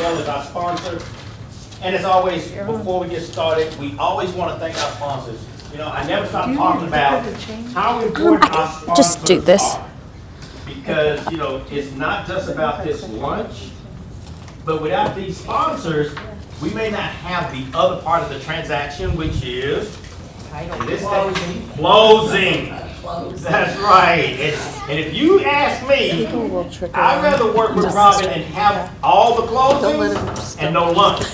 well as our sponsor. And as always, before we get started, we always want to thank our sponsors. You know, I never stop talking about how important our sponsors Just do this. are. Because, you know, it's not just about this lunch, but without these sponsors, we may not have the other part of the transaction, which is in this case, closing. That's right. And if you ask me, I'd rather work with Robin and have all the closings and no lunch.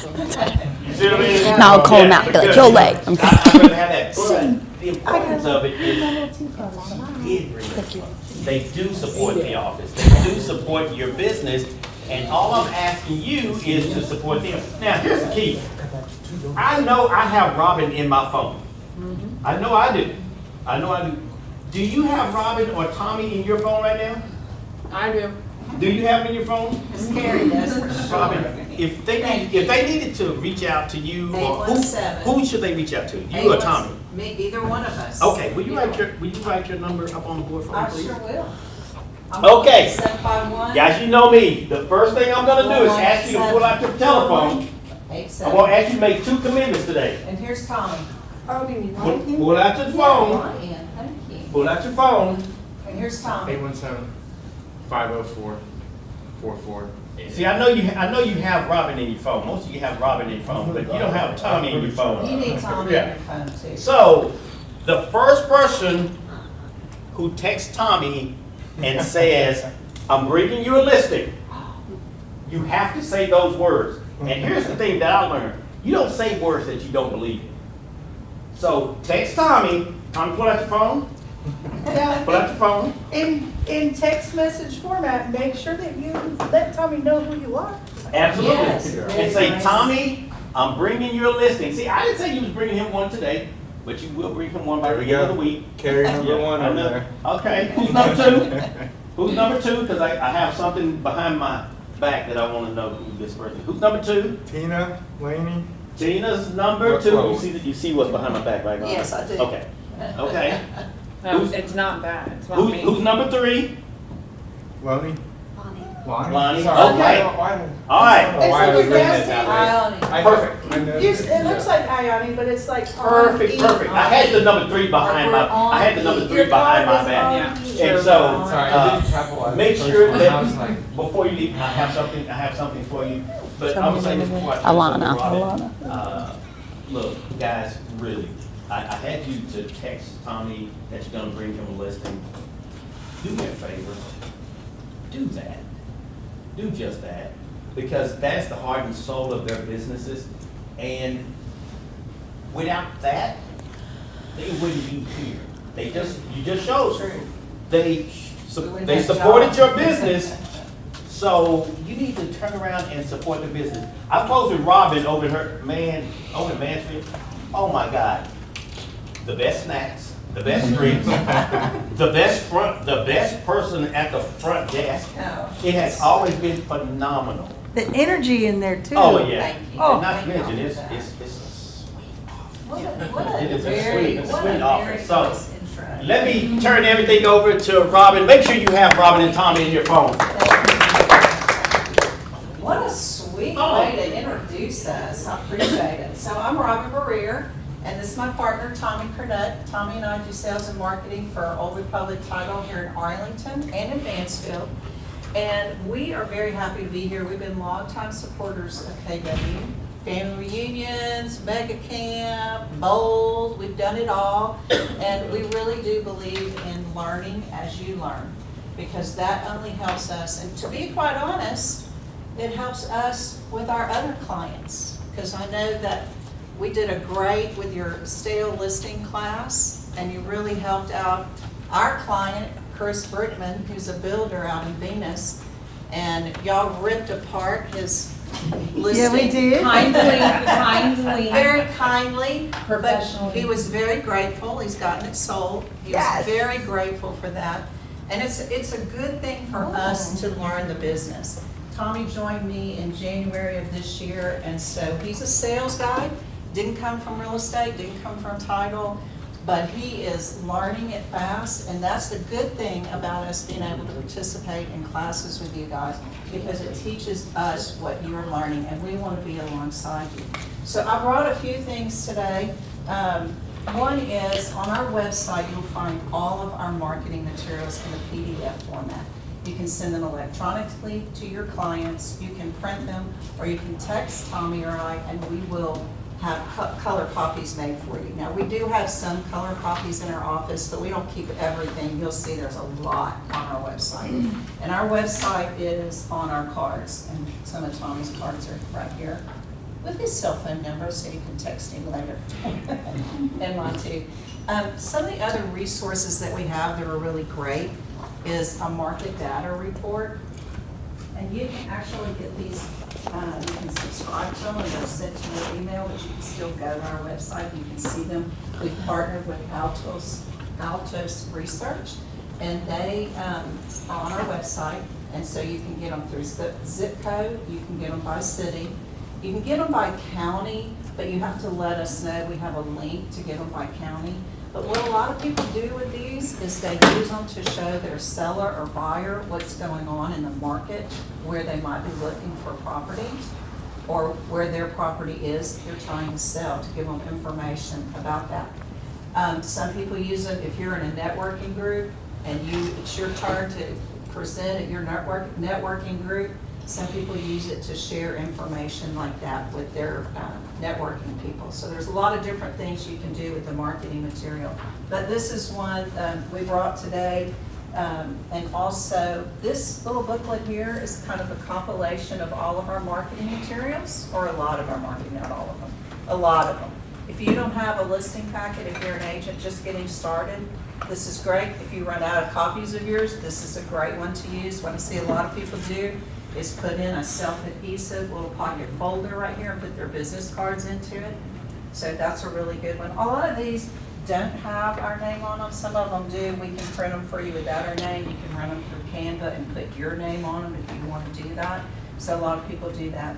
You see what I mean? Now I'll call him out, be like, "You're late." I'd rather have that. But the importance of it is they do support the office. They do support your business. And all I'm asking you is to support them. Now, here's the key. I know I have Robin in my phone. I know I do. I know I do. Do you have Robin or Tommy in your phone right now? I do. Do you have them in your phone? Scary, does for sure. Robin, if they needed to reach out to you, or 817. who should they reach out to? You or Tommy? Me, either one of us. Okay, will you write your number up on the board for me, I please? sure will. Okay. 751. Guys, you know me. The first thing I'm gonna do is ask you to pull out your telephone. I'm gonna ask you to make 2 commitments today. And here's Tommy. Pull out your phone. Ian, thank you. Pull out your phone. And here's Tommy. 817-504-44. See, I know you have Robin in your phone. Most of you have Robin in your phone, but you don't have Tommy in your phone. You need Tommy on your phone too. So, the first person who texts Tommy and says, "I'm bringing you a listing," you have to say those words. And here's the thing that I learned: you don't say words that you don't believe in. So, text Tommy. Tommy, pull out your phone. Pull out your phone. In text message format, make sure that you let Tommy know who you are. Absolutely. Yes, And say, nice. "Tommy, I'm bringing you a listing." See, I didn't say you was bringing him one today, but you will bring him one by There the we end of go. the week. Carry number Yeah, one I over know. there. Okay, who's number 2? Who's number 2? Because I have something behind my back that I want to know who this person. Who's number 2? Tina, Laney. Tina's number What's 2. wrong? You see what's behind my back, right? Robin? Yes, I do. Okay. Okay. No, Who's- it's not that. It's not Who's, me. who's number 3? Lonnie. Lonnie. Sorry, Okay. why- All right. It's why I like was your reading dad's it that Ione. way. I- Perfect. I know It looks like Ione, but it's like Perfect. Perfect. I had the number 3 behind my. I had the number 3 behind my back. Yeah. And so, Sorry, I didn't capitalize. make the first sure one. that I was like, before you leave, I have something for you. But I'm gonna say this before I turn Alana. this over to Robin. Look, guys, really, I had you to text Tommy that you're gonna bring him a listing. Do me a favor, do that. Do just that, because that's the heart and soul of their businesses. And without that, they wouldn't be here. You just showed. They supported your business. So you need to turn around and support the business. I posed with Robin over in Mansfield. Oh my God. The best snacks, the best drinks, the best person at the front desk. Oh. It has always been phenomenal. The energy in there too. Oh, yeah. Thank you. And not to Thank you mention, for it's that. a sweet What a It is a very, sweet what a very office. So, nice intro. Let me turn everything over to Robin. Make sure you have Robin and Tommy in your phone. What a sweet Oh. way to introduce us. I appreciate it. So I'm Robin Barrier, and this is my partner, Tommy Curnett. Tommy and I do sales and marketing for Old Republic Title here in Arlington and in Mansfield. And we are very happy to be here. We've been longtime supporters of KW. Family reunions, mega camp, bowls, we've done it all. And we really do believe in learning as you learn, because that only helps us. And to be quite honest, it helps us with our other clients, because I know that we did a great with your stale listing class, and you really helped out our client, Chris Brickman, who's a builder out in Venus, and y'all ripped apart his listing. Yeah, we did. Kindly. Very kindly, but Professionally. he was very grateful. He's gotten it sold. He was Yes. very grateful for that. And it's a good thing for us to learn the business. Tommy joined me in January of this year, and so he's a sales guy. Didn't come from real estate, didn't come from title, but he is learning it fast, and that's the good thing about us being able to participate in classes with you guys. because it teaches us what you're learning, and we want to be alongside you. So I brought a few things today. One is, on our website, you'll find all of our marketing materials in a PDF format. You can send them electronically to your clients, you can print them, or you can text Tommy or I, and we will have color copies made for you. Now, we do have some color copies in our office, but we don't keep everything. You'll see there's a lot on our website. And our website is on our cards, and some of Tommy's cards are right here with his cell phone number, so you can text him later. And mine too. Some of the other resources that we have that are really great is a market data report. And you can actually get these, you can subscribe to them and they're sent to your email, but you can still go to our website, you can see them. We've partnered with Altos Research, and they are on our website, and so you can get them through zip code, you can get them by city, you can get them by county, but you have to let us know. We have a link to get them by county. But what a lot of people do with these is they use them to show their seller or buyer what's going on in the market, where they might be looking for property, or where their property is they're trying to sell, to give them information about that. Some people use it if you're in a networking group and it's your turn to present at your networking group. Some people use it to share information like that with their networking people. So there's a lot of different things you can do with the marketing material. But this is one we brought today. And also, this little booklet here is kind of a compilation of all of our marketing materials, or a lot of our marketing, not all of them, a lot of them. If you don't have a listing packet, if you're an agent just getting started, this is great. If you run out of copies of yours, this is a great one to use. What I see a lot of people do is put in a self-adhesive little pocket folder right here and put their business cards into it. So that's a really good one. A lot of these don't have our name on them. Some of them do. We can print them for you without our name. You can run them through Canva and put your name on them if you want to do that. So a lot of people do that.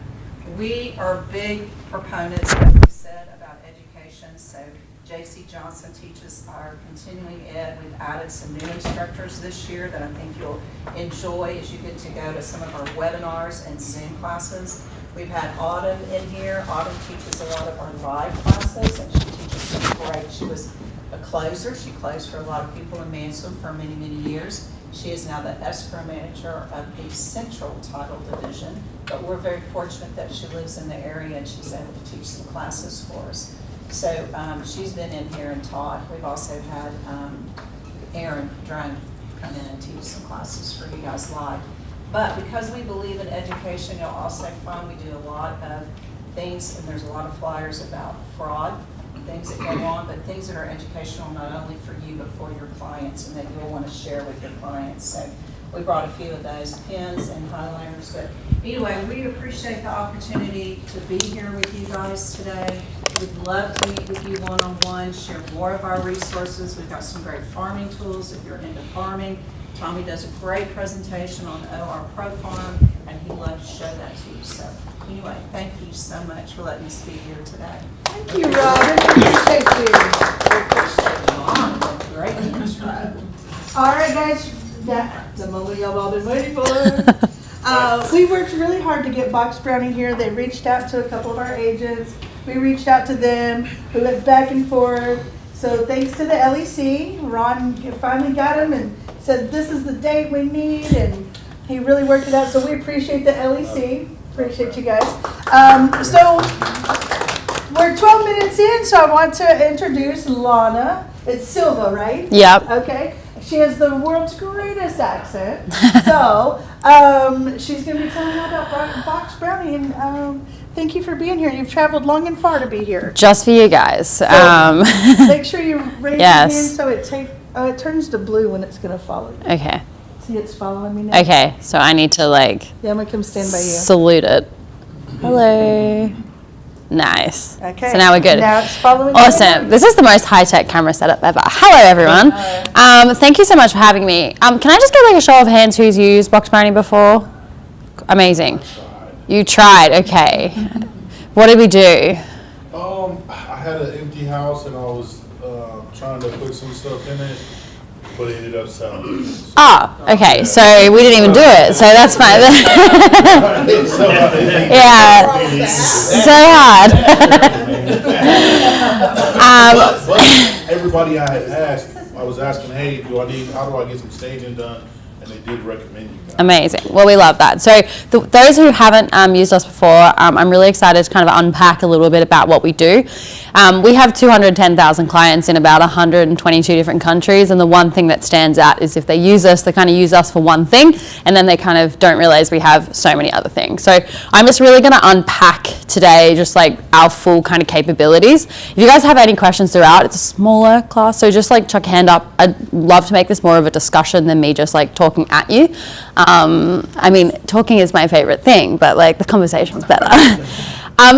We are big proponents, like we said, about education. So J.C. Johnson teaches our continuing ed. We've added some new instructors this year that I think you'll enjoy as you get to go to some of our webinars and Zoom classes. We've had Autumn in here. Autumn teaches a lot of our live classes, and she teaches some great. She was a closer. She closed for a lot of people in Mansfield for many, many years. She is now the escrow manager of the Central Title Division, but we're very fortunate that she lives in the area and she's able to teach some classes for us. So she's been in here and taught. We've also had Aaron Drone come in and teach some classes for you guys live. But because we believe in education, you'll also find we do a lot of things, and there's a lot of flyers about fraud, things that go on, but things that are educational not only for you but for your clients, and that you'll want to share with your clients. So we brought a few of those pens and highlighters. But anyway, we appreciate the opportunity to be here with you guys today. We'd love to meet with you one-on-one, share more of our resources. We've got some great farming tools if you're into farming. Tommy does a great presentation on OR Pro Farm, and he'd love to show that to you. So anyway, thank you so much for letting me speak here today. Thank you, Robin. Appreciate you. We appreciate you on. Great intro. All right, guys, that's the moment y'all all been waiting for. We worked really hard to get Box Brownie here. They reached out to a couple of our agents. We reached out to them. We went back and forth. So thanks to the LEC, Ron finally got him and said this is the date we need, and he really worked it out. So we appreciate the LEC. Appreciate you guys. So we're 12 minutes in, so I want to introduce Lana. It's Silva, right? Yep. Okay. She has the world's greatest accent. So she's going to be telling you about Box Brownie. And thank you for being here. You've traveled long and far to be here. Just for you guys. Make sure you raise Yes. your hand so it turns to blue when it's going to follow you. Okay. See, it's following me now. Okay. So I need to like Yeah, I'm going to come stand by you. salute it. Hello. Nice. Okay. So now we're good. Now it's following you. Awesome. This is the most high-tech camera setup ever. Hello, everyone. Thank you so much for having me. Can I just get like a show of hands who's used Box Brownie before? Amazing. You tried. Okay. What did we do? I had an empty house and I was trying to put some stuff in it, but it ended up selling. Oh, okay. So we didn't even do it. So that's fine. Yeah. So hard. But everybody I had asked, I was asking, hey, how do I get some staging done? And they did recommend you guys. Amazing. Well, we love that. So those who haven't used us before, I'm really excited to kind of unpack a little bit about what we do. We have 210,000 clients in about 122 different countries, and the one thing that stands out is if they use us, they kind of use us for one thing, and then they kind of don't realize we have so many other things. So I'm just really going to unpack today just like our full kind of capabilities. If you guys have any questions throughout, it's a smaller class, so just like chuck a hand up. I'd love to make this more of a discussion than me just like talking at you. I mean, talking is my favorite thing, but like the conversation's better.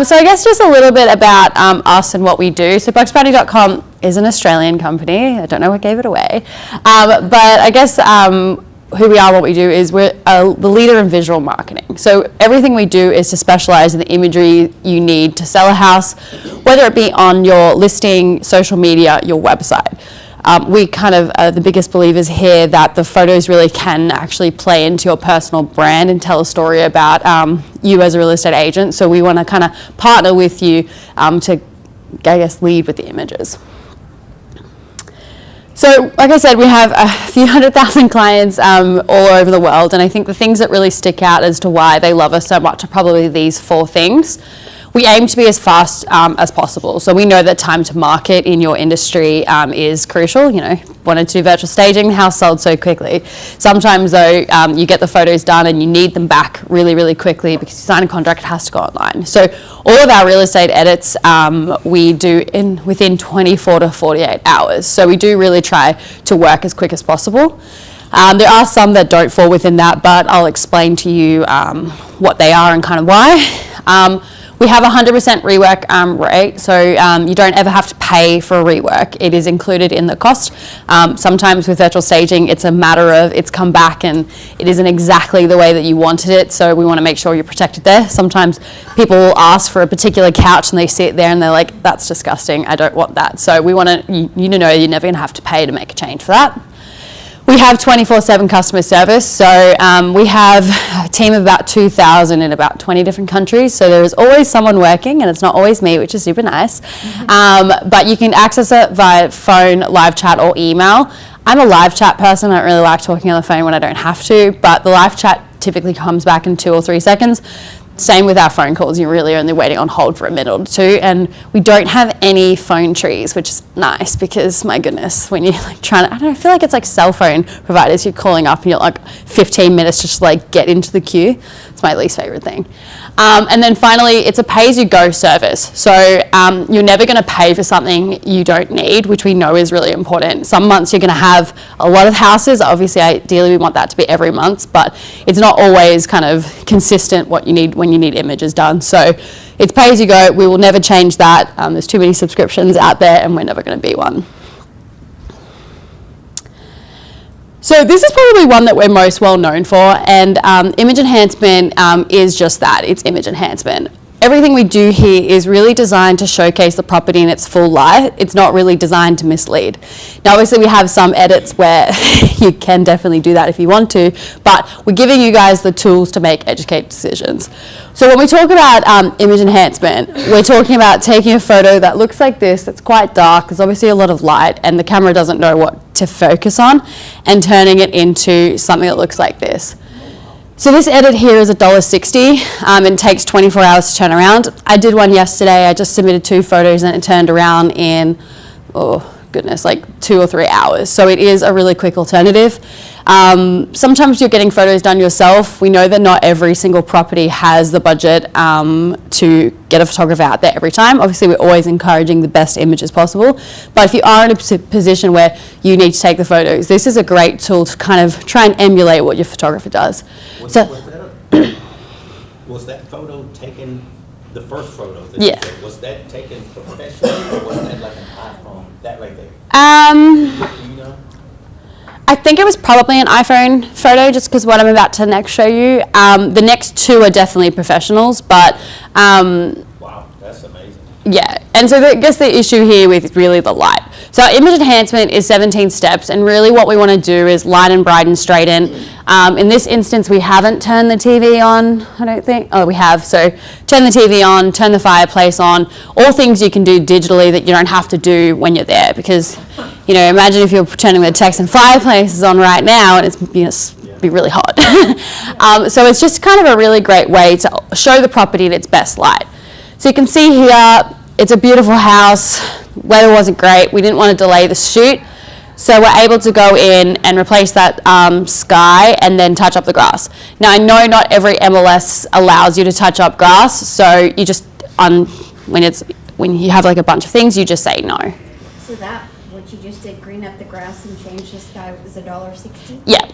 So I guess just a little bit about us and what we do. So BucksBrownie.com is an Australian company. I don't know what gave it away. But I guess who we are, what we do is we're the leader in visual marketing. So everything we do is to specialize in the imagery you need to sell a house, whether it be on your listing, social media, your website. We kind of are the biggest believers here that the photos really can actually play into your personal brand and tell a story about you as a real estate agent. So we want to kind of partner with you to, I guess, lead with the images. So, like I said, we have a few 100,000 clients all over the world, and I think the things that really stick out as to why they love us so much are probably these 4 things. We aim to be as fast as possible. So we know that time to market in your industry is crucial. You know, wanted to do virtual staging, the house sold so quickly. Sometimes though, you get the photos done and you need them back really, really quickly because you sign a contract, it has to go online. So all of our real estate edits we do within 24 to 48 hours. So we do really try to work as quick as possible. There are some that don't fall within that, but I'll explain to you what they are and kind of why. We have a 100% rework rate, so you don't ever have to pay for a rework. It is included in the cost. Sometimes with virtual staging, it's a matter of it's come back and it isn't exactly the way that you wanted it, so we want to make sure you're protected there. Sometimes people will ask for a particular couch and they see it there and they're like, that's disgusting, I don't want that. So we want you to know you're never going to have to pay to make a change for that. We have 24/7 customer service, so we have a team of about 2,000 in about 20 different countries, so there is always someone working, and it's not always me, which is super nice. But you can access it via phone, live chat, or email. I'm a live chat person. I don't really like talking on the phone when I don't have to, but the live chat typically comes back in 2 or 3 seconds. Same with our phone calls, you're really only waiting on hold for a minute or two, and we don't have any phone trees, which is nice because my goodness, when you're like trying to, I don't know, I feel like it's like cell phone providers, you're calling up and you're like 15 minutes just to like get into the queue. It's my least favorite thing. And then finally, it's a pay-as-you-go service. So you're never going to pay for something you don't need, which we know is really important. Some months you're going to have a lot of houses. Obviously, ideally, we want that to be every month, but it's not always kind of consistent what you need when you need images done. So it's pay-as-you-go. We will never change that. There's too many subscriptions out there, and we're never going to be one. So this is probably one that we're most well known for, and image enhancement is just that, it's image enhancement. Everything we do here is really designed to showcase the property in its full light. It's not really designed to mislead. Now obviously we have some edits where you can definitely do that if you want to, but we're giving you guys the tools to make educated decisions. So when we talk about image enhancement, we're talking about taking a photo that looks like this, that's quite dark, there's obviously a lot of light, and the camera doesn't know what to focus on, and turning it into something that looks like this. So this edit here is $1.60 and takes 24 hours to turn around. I did one yesterday. I just submitted 2 photos and it turned around in, oh goodness, like 2 or 3 hours. So it is a really quick alternative. Sometimes you're getting photos done yourself. We know that not every single property has the budget to get a photographer out there every time. Obviously, we're always encouraging the best images possible. But if you are in a position where you need to take the photos, this is a great tool to kind of try and emulate what your photographer does. Was that photo taken, the first photo? That Yeah. you took, was that taken professionally, or was that like an iPhone? That right there. Do you know? I think it was probably an iPhone photo, just because what I'm about to next show you. The next 2 are definitely professionals, but Wow, that's amazing. yeah. And so I guess the issue here with really the light. So our image enhancement is 17 steps, and really what we want to do is lighten, brighten, straighten. In this instance, we haven't turned the TV on, I don't think. Oh, we have. So turn the TV on, turn the fireplace on, all things you can do digitally that you don't have to do when you're there, because, you know, imagine if you're turning the Texan fireplaces on right now and it's, you know, be really hot. So it's just kind of a really great way to show the property in its best light. So you can see here, it's a beautiful house. Weather wasn't great. We didn't want to delay the shoot. So we're able to go in and replace that sky and then touch up the grass. Now I know not every MLS allows you to touch up grass, so you just, when you have like a bunch of things, you just say no. So that, what you just did, green up the grass and change the sky, was $1.60? Yeah.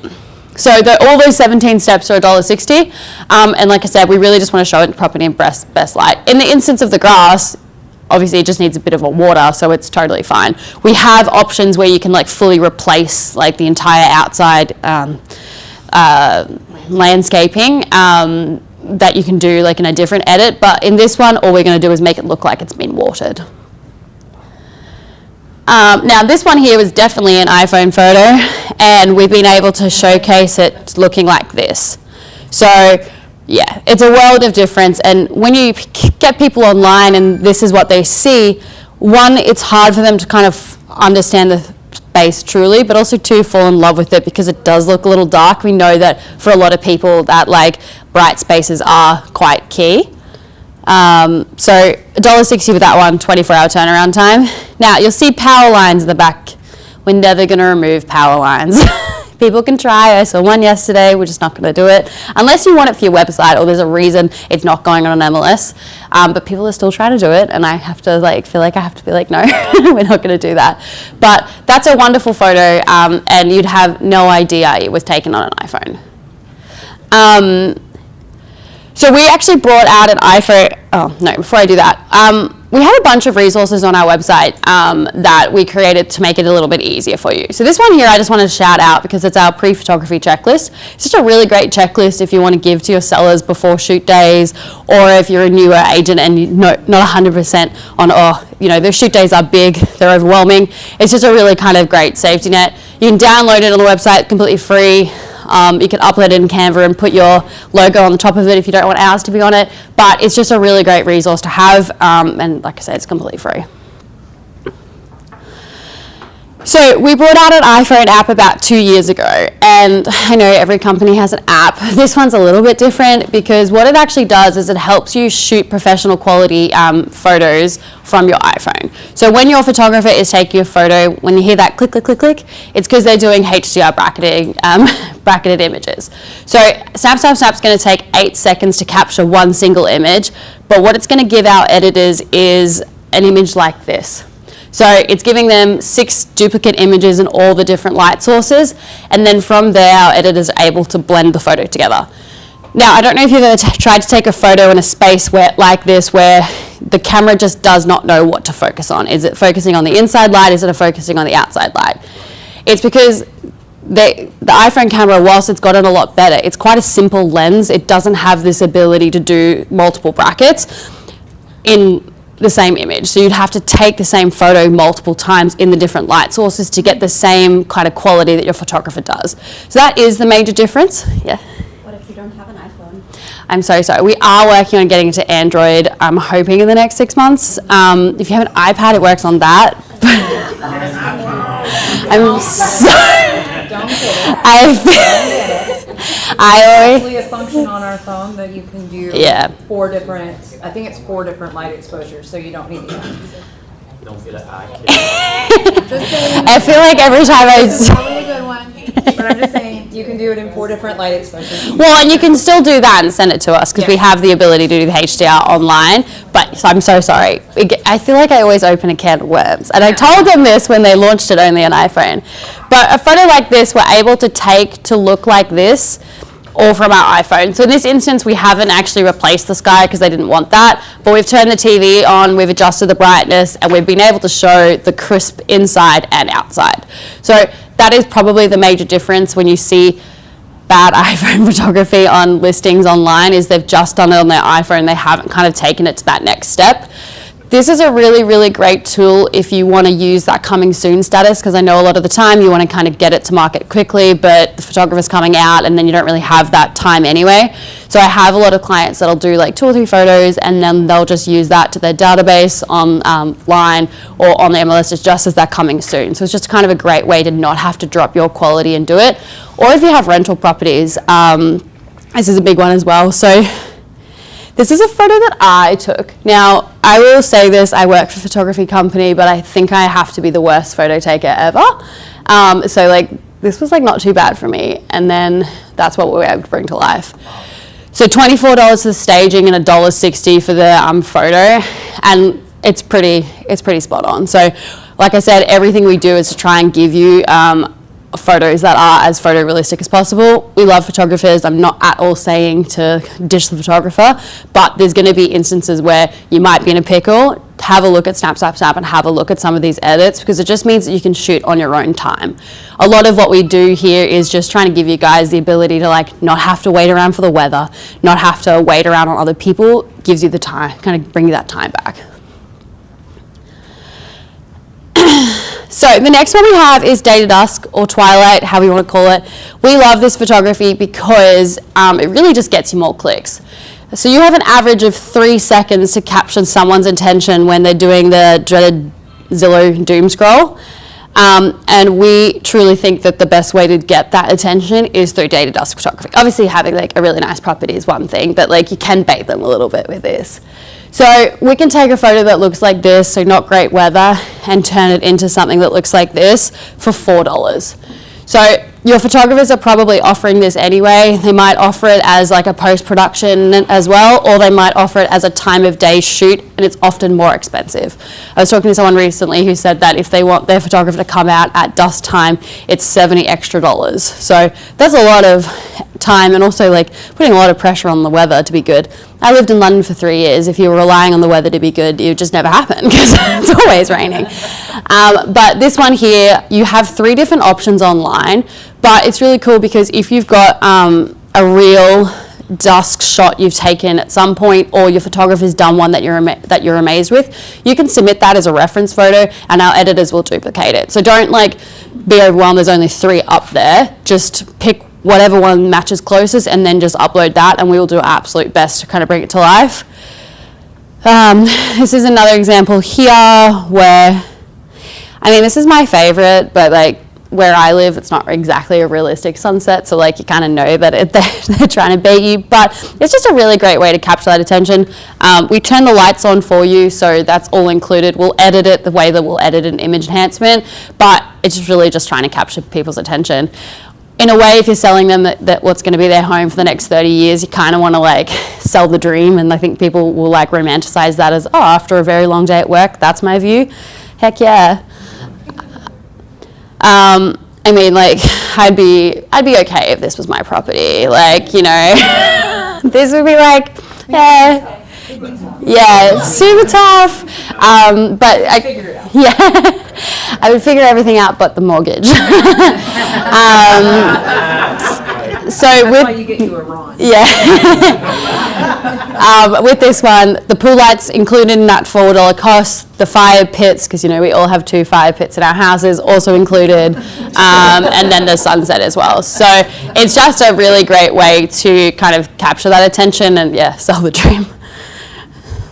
So all those 17 steps are $1.60. And like I said, we really just want to show it property in best light. In the instance of the grass, obviously it just needs a bit of a water, so it's totally fine. We have options where you can like fully replace like the entire outside landscaping that you can do like in a different edit. But in this one, all we're going to do is make it look like it's been watered. Now this one here was definitely an iPhone photo, and we've been able to showcase it looking like this. So yeah, it's a world of difference, and when you get people online and this is what they see, one, it's hard for them to kind of understand the space truly, but also two, fall in love with it because it does look a little dark. We know that for a lot of people that like bright spaces are quite key. So $1.60 with that one, 24-hour turnaround time. Now you'll see power lines in the back. We're never going to remove power lines. People can try. I saw one yesterday. We're just not going to do it unless you want it for your website or there's a reason it's not going on an MLS. But people are still trying to do it, and I have to feel like I have to be like, no, we're not going to do that. But that's a wonderful photo, and you'd have no idea it was taken on an iPhone. So we actually brought out an iPhone, before I do that, we have a bunch of resources on our website that we created to make it a little bit easier for you. So this one here I just wanted to shout out because it's our pre-photography checklist. It's just a really great checklist if you want to give to your sellers before shoot days, or if you're a newer agent and you're not 100% on, their shoot days are big, they're overwhelming. It's just a really kind of great safety net. You can download it on the website completely free. You can upload it in Canva and put your logo on the top of it if you don't want ours to be on it. But it's just a really great resource to have. And like I said, it's completely free. So we brought out an iPhone app about 2 years ago, and I know every company has an app. This one's a little bit different because what it actually does is it helps you shoot professional quality photos from your iPhone. So when your photographer is taking a photo, when you hear that click, click, click, click, it's because they're doing HDR bracketed images. So Snap's going to take 8 seconds to capture one single image, but what it's going to give our editors is an image like this. So it's giving them 6 duplicate images in all the different light sources, and then from there our editors are able to blend the photo together. Now I don't know if you've ever tried to take a photo in a space like this where the camera just does not know what to focus on. Is it focusing on the inside light? Is it focusing on the outside light? It's because the iPhone camera, whilst it's gotten a lot better, it's quite a simple lens. It doesn't have this ability to do multiple brackets in the same image. So you'd have to take the same photo multiple times in the different light sources to get the same kind of quality that your photographer does. So that is the major difference. Yeah. What if you don't have an iPhone? I'm so sorry. We are working on getting to Android. I'm hoping in the next 6 months. If you have an iPad, it works on that. I'm sorry. Don't get it. I Actually, a function on our phone that you can do 4 different, I think it's 4 different light exposures, so you don't need the app. Don't get an eye kid. Just saying. I feel like every time It's probably a good one, but I'm just saying, you can do it in 4 different light exposures. Well, and you can still do that and send it to us because we have the ability to do the HDR online. But so I'm so sorry. I feel like I always open a can of worms. And I told them this when they launched it only on iPhone. But a photo like this, we're able to take to look like this, all from our iPhone. So in this instance, we haven't actually replaced the sky because they didn't want that, but we've turned the TV on, we've adjusted the brightness, and we've been able to show the crisp inside and outside. So that is probably the major difference when you see bad iPhone photography on listings online, is they've just done it on their iPhone, they haven't kind of taken it to that next step. this is a really, really great tool if you want to use that coming soon status, because I know a lot of the time you want to kind of get it to market quickly, but the photographer's coming out and then you don't really have that time anyway. So I have a lot of clients that'll do like 2 or 3 photos and then they'll just use that to their database online or on the MLS just as that coming soon. So it's just kind of a great way to not have to drop your quality and do it. Or if you have rental properties, this is a big one as well. So this is a photo that I took. Now, I will say this, I work for a photography company, but I think I have to be the worst photo taker ever. So like, this was like not too bad for me. And then that's what we were able to bring to life. So $24 for the staging and $1.60 for the photo. And it's pretty spot on. So like I said, everything we do is to try and give you photos that are as photorealistic as possible. We love photographers. I'm not at all saying to ditch the photographer, but there's going to be instances where you might be in a pickle. Have a look at Snap, and have a look at some of these edits, because it just means that you can shoot on your own time. A lot of what we do here is just trying to give you guys the ability to like not have to wait around for the weather, not have to wait around on other people. Gives you the time, kind of bring you that time back. So the next one we have is Day to Dusk or Twilight, however you want to call it. We love this photography because it really just gets you more clicks. So you have an average of 3 seconds to capture someone's attention when they're doing the dreaded Zillow doom scroll. And we truly think that the best way to get that attention is through Day to Dusk photography. Obviously having like a really nice property is one thing, but like you can bait them a little bit with this. So we can take a photo that looks like this, so not great weather, and turn it into something that looks like this for $4. So your photographers are probably offering this anyway. They might offer it as like a post-production as well, or they might offer it as a time of day shoot, and it's often more expensive. I was talking to someone recently who said that if they want their photographer to come out at dusk time, it's $70 extra. So that's a lot of time, and also like putting a lot of pressure on the weather to be good. I lived in London for 3 years. If you were relying on the weather to be good, it would just never happen because it's always raining. But this one here, you have 3 different options online, but it's really cool because if you've got a real dusk shot you've taken at some point, or your photographer's done one that you're amazed with, you can submit that as a reference photo and our editors will duplicate it. So don't like be overwhelmed, there's only 3 up there. Just pick whatever one matches closest and then just upload that, and we will do our absolute best to kind of bring it to life. This is another example here where, I mean, this is my favorite, but like where I live, it's not exactly a realistic sunset, so like you kind of know that they're trying to bait you, but it's just a really great way to capture that attention. We turn the lights on for you, so that's all included. We'll edit it the way that we'll edit an image enhancement, but it's really just trying to capture people's attention. In a way, if you're selling them that what's going to be their home for the next 30 years, you kind of want to like sell the dream, and I think people will like romanticize that as, oh, after a very long day at work, that's my view. Heck yeah. I mean, like, I'd be okay if this was my property. Like, you know, this would be like, yeah, it's super tough. But I figured it out. Yeah. I would figure everything out but the mortgage. So That's with, why you get you a Ron. yeah. With this one, the pool lights included in that $4 cost. The fire pits, because you know we all have 2 fire pits in our houses, also included, and then the sunset as well. So it's just a really great way to kind of capture that attention and yeah, sell the dream.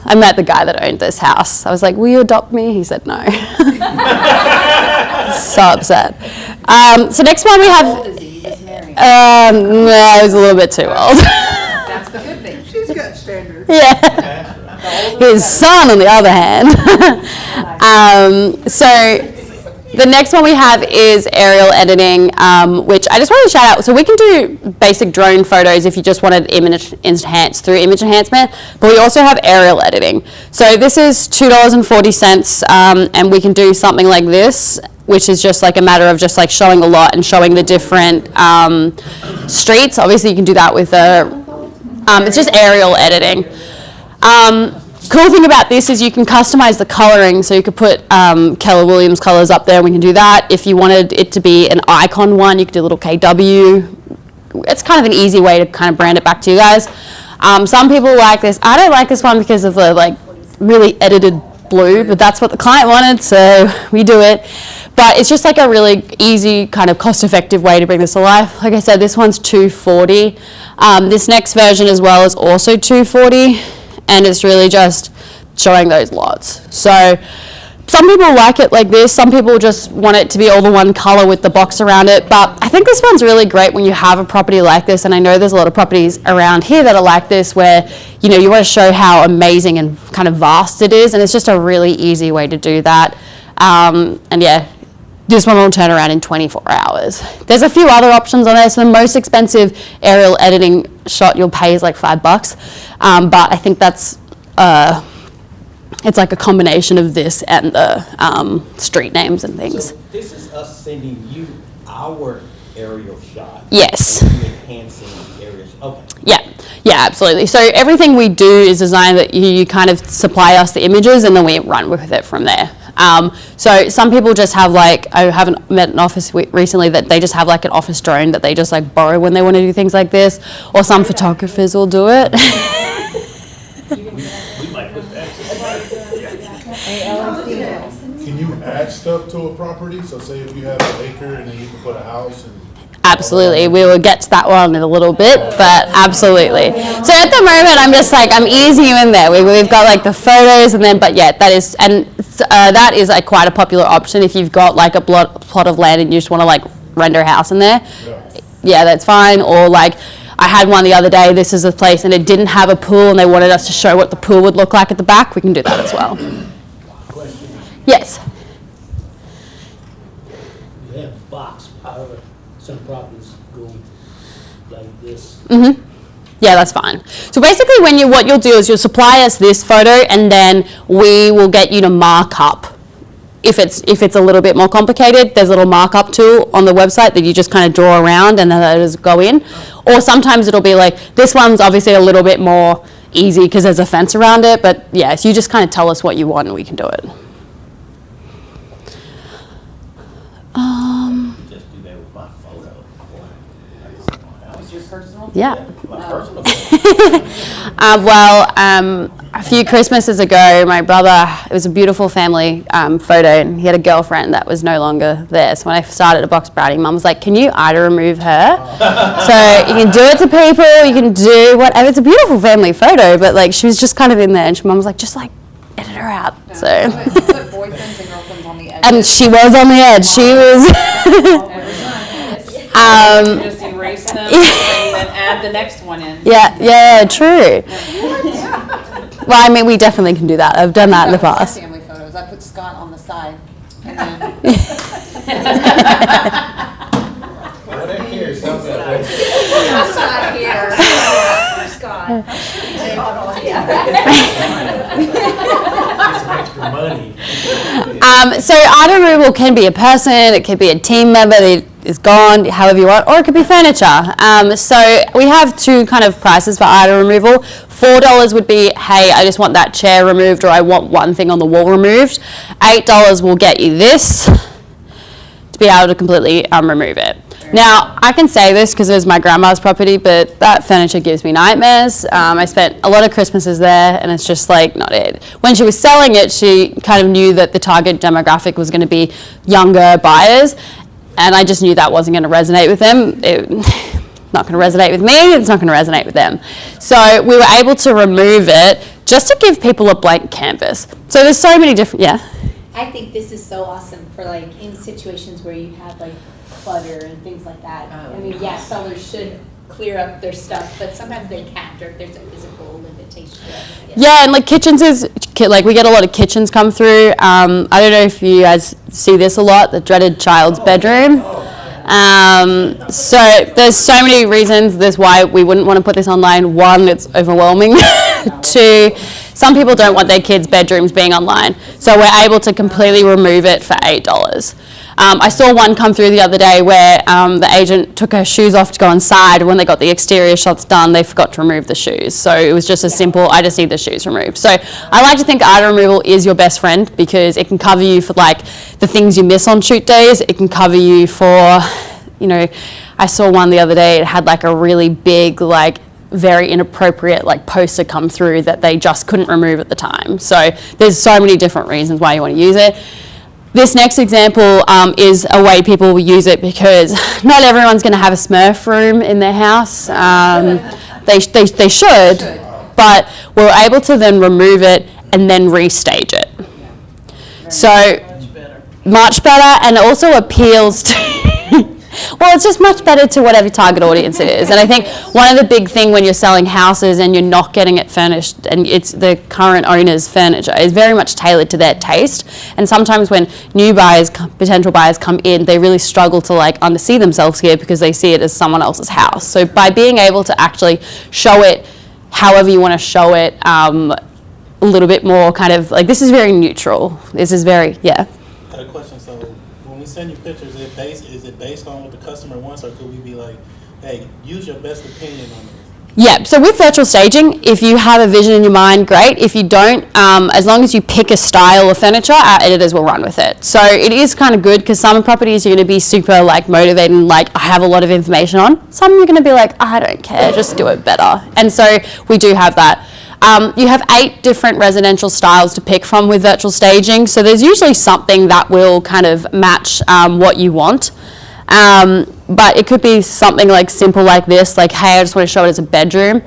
I met the guy that owned this house. I was like, will you adopt me? He said no. So upset. So next one we have, no, he was a little bit too old. That's the good thing. She's got standards. Yeah. His son, on the other hand. So the next one we have is aerial editing, which I just wanted to shout out. So we can do basic drone photos if you just wanted image enhanced through image enhancement, but we also have aerial editing. So this is $2.40, and we can do something like this, which is just like a matter of just like showing a lot and showing the different streets. Obviously you can do that with it's just aerial editing. Cool thing about this is you can customize the coloring, so you could put Keller Williams colors up there, and we can do that. If you wanted it to be an icon one, you could do a little KW. It's kind of an easy way to kind of brand it back to you guys. Some people like this. I don't like this one because of the like really edited blue, but that's what the client wanted, so we do it. But it's just like a really easy, kind of cost-effective way to bring this to life. Like I said, this one's $240. This next version as well is also $240, and it's really just showing those lots. So some people like it like this, some people just want it to be all the one color with the box around it, but I think this one's really great when you have a property like this, and I know there's a lot of properties around here that are like this where, you know, you want to show how amazing and kind of vast it is, and it's just a really easy way to do that. And yeah, this one will turn around in 24 hours. There's a few other options on there, so the most expensive aerial editing shot you'll pay is like $5, but I think that's it's like a combination of this and the street names and things. So this is us sending you our aerial shot. Yes. And you enhancing the aerial shot. Okay. Yeah, absolutely. So everything we do is designed that you kind of supply us the images and then we run with it from there. So some people just have like, I haven't met an office recently that they just have like an office drone that they just like borrow when they want to do things like this, or some photographers will do it. We might put that. Can you add stuff to a property? So say if you have an acre and then you can put a house and. Absolutely, we will get to that one in a little bit, but absolutely. So at the moment, I'm just like, I'm easing you in there. We've got like the photos and then, but yeah, that is, and that is like quite a popular option if you've got like a plot of land and you just want to like render a house in there. Yeah, that's fine. Or like, I had one the other day, this is a place and it didn't have a pool and they wanted us to show what the pool would look like at the back. We can do that as well. Question. Yes. You have a box, however, some properties go like this. Mm-hmm. Yeah, that's fine. So basically what you'll do is you'll supply us this photo and then we will get you to mark up. If it's a little bit more complicated, there's a little markup tool on the website that you just kind of draw around and then those go in. Or sometimes it'll be like, this one's obviously a little bit more easy because there's a fence around it, but yeah, so you just kind of tell us what you want and we can do it. Just do that with my photo. What's your personal? Yeah. My personal A few Christmases ago, my brother, it was a beautiful family photo, and he had a girlfriend that was no longer there. So when I started at Box Brownie, Mum was like, can you IDA remove her? So you can do it to people, you can do whatever. It's a beautiful family photo, but like she was just kind of in there, and Mum was like, just like edit her out. So. Put boyfriends and girlfriends on the edge. And she was on the edge. She was. Just erase them and then add the next one in. Yeah, true. Well, I mean, we definitely can do that. I've done that in the past. Family photos. I put Scott on the side. And then Whatever here, sounds good. Scott here. Scott. Get some extra money. So item removal can be a person, it could be a team member that is gone, however you want, or it could be furniture. So we have two kind of prices for item removal. $4 would be, hey, I just want that chair removed, or I want one thing on the wall removed. $8 will get you this to be able to completely remove it. Now, I can say this because it was my grandma's property, but that furniture gives me nightmares. I spent a lot of Christmases there, and it's just like not it. When she was selling it, she kind of knew that the target demographic was going to be younger buyers, and I just knew that wasn't going to resonate with them. Not going to resonate with me, it's not going to resonate with them. So we were able to remove it just to give people a blank canvas. So there's so many different, I think this is so awesome for like in situations where you have like clutter and things like that. I mean, yeah, sellers should clear up their stuff, but sometimes they can't, or if there's a physical limitation. Yeah, and like kitchens is, like we get a lot of kitchens come through. I don't know if you guys see this a lot, the dreaded child's bedroom. So there's so many reasons there's why we wouldn't want to put this online. One, it's overwhelming. Two, some people don't want their kids' bedrooms being online. So we're able to completely remove it for $8. I saw one come through the other day where the agent took her shoes off to go inside. When they got the exterior shots done, they forgot to remove the shoes. So it was just as simple, I just need the shoes removed. So I like to think item removal is your best friend because it can cover you for like the things you miss on shoot days. It can cover you for, you know, I saw one the other day, it had like a really big like very inappropriate like poster come through that they just couldn't remove at the time. So there's so many different reasons why you want to use it. This next example is a way people will use it because not everyone's going to have a Smurf room in their house. They should, but we're able to then remove it and then restage it. So much better, and also appeals to well, it's just much better to whatever target audience it is. And I think one of the big thing when you're selling houses and you're not getting it furnished and it's the current owner's furniture is very much tailored to their taste. And sometimes when new buyers, potential buyers come in, they really struggle to like undersee themselves here because they see it as someone else's house. So by being able to actually show it however you want to show it, a little bit more kind of like, this is very neutral. This is very, yeah. I had a question. So when we send you pictures, is it based on what the customer wants, or could we be like, hey, use your best opinion on it? Yeah, so with virtual staging, if you have a vision in your mind, great. If you don't, as long as you pick a style of furniture, our editors will run with it. So it is kind of good because some properties you're going to be super like motivated and like I have a lot of information on. Some you're going to be like, I don't care, just do it better. And so we do have that. You have 8 different residential styles to pick from with virtual staging. So there's usually something that will kind of match what you want. But it could be something like simple like this, like, hey, I just want to show it as a bedroom.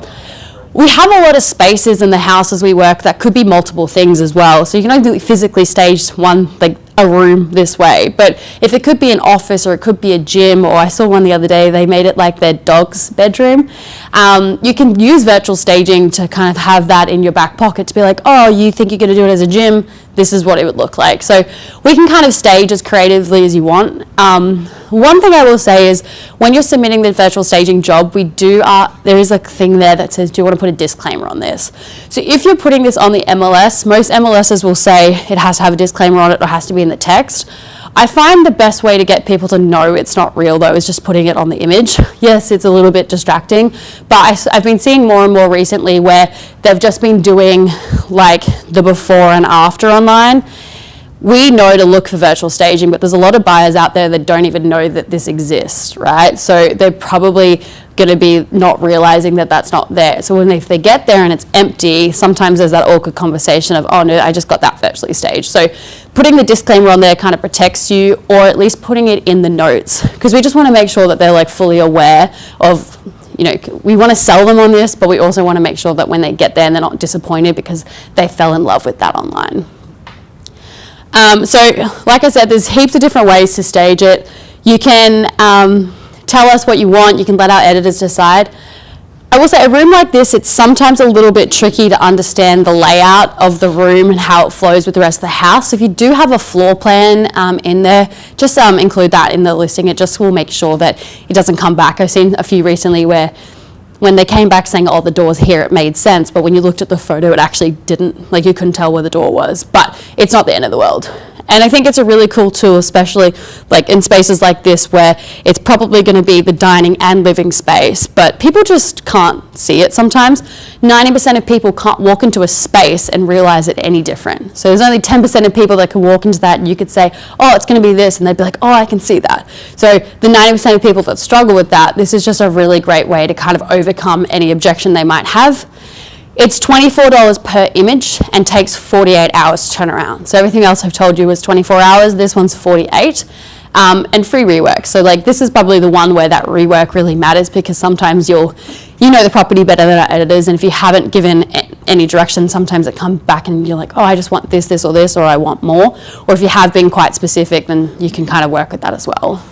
We have a lot of spaces in the houses we work that could be multiple things as well. So you can only physically stage one, like a room this way. But if it could be an office or it could be a gym, or I saw one the other day, they made it like their dog's bedroom. You can use virtual staging to kind of have that in your back pocket to be like, oh, you think you're going to do it as a gym? This is what it would look like. So we can kind of stage as creatively as you want. One thing I will say is when you're submitting the virtual staging job, there is a thing there that says, do you want to put a disclaimer on this? So if you're putting this on the MLS, most MLSs will say it has to have a disclaimer on it or has to be in the text. I find the best way to get people to know it's not real though is just putting it on the image. Yes, it's a little bit distracting, but I've been seeing more and more recently where they've just been doing like the before and after online. We know to look for virtual staging, but there's a lot of buyers out there that don't even know that this exists, right? So they're probably going to be not realizing that that's not there. So if they get there and it's empty, sometimes there's that awkward conversation of, oh no, I just got that virtually staged. So putting the disclaimer on there kind of protects you, or at least putting it in the notes, because we just want to make sure that they're like fully aware of, you know, we want to sell them on this, but we also want to make sure that when they get there and they're not disappointed because they fell in love with that online. So like I said, there's heaps of different ways to stage it. You can tell us what you want. You can let our editors decide. I will say a room like this, it's sometimes a little bit tricky to understand the layout of the room and how it flows with the rest of the house. So if you do have a floor plan in there, just include that in the listing. It just will make sure that it doesn't come back. I've seen a few recently where when they came back saying, oh, the door's here, it made sense. But when you looked at the photo, it actually didn't, like you couldn't tell where the door was. But it's not the end of the world. And I think it's a really cool tool, especially like in spaces like this where it's probably going to be the dining and living space, but people just can't see it sometimes. 90% of people can't walk into a space and realize it any different. So there's only 10% of people that can walk into that and you could say, oh, it's going to be this, and they'd be like, oh, I can see that. So the 90% of people that struggle with that, this is just a really great way to kind of overcome any objection they might have. It's $24 per image and takes 48 hours to turn around. So everything else I've told you was 24 hours. This one's 48. And free rework. So like this is probably the one where that rework really matters, because sometimes you know the property better than our editors, and if you haven't given any direction, sometimes it comes back and you're like, oh, I just want this, this, or this, or I want more. Or if you have been quite specific, then you can kind of work with that as well.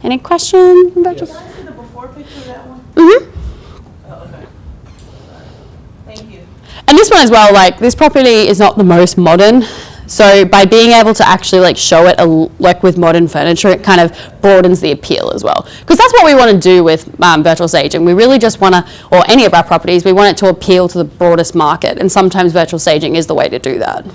Any questions? Can I see the before picture of that one? Mm-hmm. And this one as well, like this property is not the most modern. So by being able to actually like show it like with modern furniture, it kind of broadens the appeal as well. Because that's what we want to do with virtual staging. We really just want to, or any of our properties, we want it to appeal to the broadest market. And sometimes virtual staging is the way to do that.